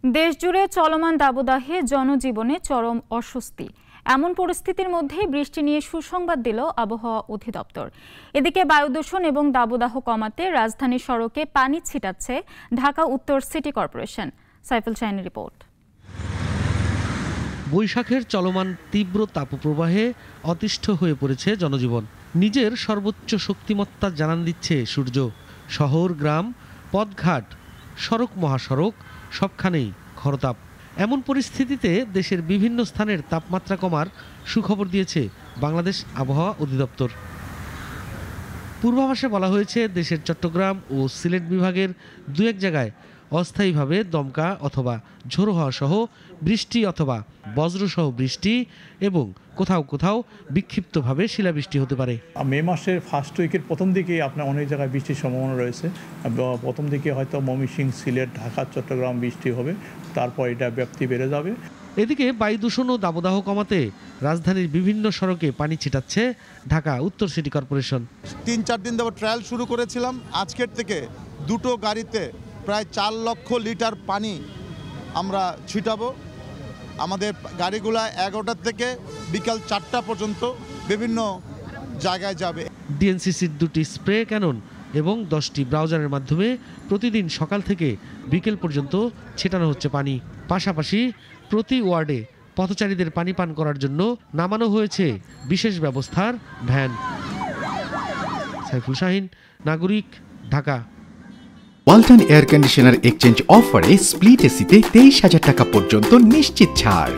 দেশজুড়ে চলমান দাবদাহে জনজীবনে চরম অস্বস্তি। এমন পরিস্থিতির মধ্যে বৃষ্টি নিয়ে সুসংবাদ দিল আবহাওয়া অধিদপ্তর। এদিকে বায়ু দূষণ এবং দাবদাহ কমাতে রাজধানীর সড়কে পানি ছিটাচ্ছে ঢাকা উত্তর সিটি কর্পোরেশন। সাইফুল শাহিনের রিপোর্ট। বৈশাখের চলমান তীব্র তাপপ্রবাহে অতিষ্ঠ হয়ে পড়েছে জনজীবন। নিজের সর্বোচ্চ শক্তিমত্তা জানান দিচ্ছে সূর্য। শহর, গ্রাম, পথঘাট, সড়ক, মহাসড়ক সবখানেই খরতাপ। এমন পরিস্থিতিতে দেশের বিভিন্ন স্থানের তাপমাত্রা কমার সুখবর দিয়েছে বাংলাদেশ আবহাওয়া অধিদপ্তর। পূর্বাভাসে বলা হয়েছে, দেশের চট্টগ্রাম ও সিলেট বিভাগের দু এক জায়গায় অস্থায়ীভাবে দমকা অথবা ঝোড়ো হাওয়া সহ বৃষ্টি অথবা বজ্রসহ বৃষ্টি এবং কোথাও কোথাও বিক্ষিপ্তভাবে শিলাবৃষ্টি হতে পারে। মে মাসের ফার্স্ট উইকের প্রথম দিকেই আপনার অনেক জায়গায় বৃষ্টির সম্ভাবনা রয়েছে। প্রথম দিকে হয়তো ময়মনসিংহ, সিলেট, ঢাকা, চট্টগ্রাম বৃষ্টি হবে, তারপর এটা ব্যাপ্তি বেড়ে যাবে। এদিকে বায়ু দূষণ ও দাবদাহ কমাতে রাজধানীর বিভিন্ন সড়কে পানি ছিটাচ্ছে ঢাকা উত্তর সিটি কর্পোরেশন। ৩-৪ দিন ধরে ট্রায়াল শুরু করেছিলাম। আজকের থেকে দুটো গাড়িতে প্রায় ৪ লক্ষ লিটার পানি আমরা ছিটাবো। আমাদের গাড়িগুলা ১১টা থেকে বিকাল ৪টা পর্যন্ত বিভিন্ন জায়গায় যাবে। ডিএনসিসির 2টি স্প্রে ক্যানন এবং 10টি ব্রাউজারের মাধ্যমে প্রতিদিন সকাল থেকে বিকেল পর্যন্ত ছেটানো হচ্ছে পানি। পাশাপাশি প্রতি ওয়ার্ডে পথচারীদের পানি পান করার জন্য নামানো হয়েছে বিশেষ ব্যবস্থার ভ্যান। সাইফুল শাহিন, নাগরিক, Dhaka. Walton air conditioner exchange অফারে স্প্লিট এসিতে 23,000 টাকা পর্যন্ত নিশ্চিত ছাড়।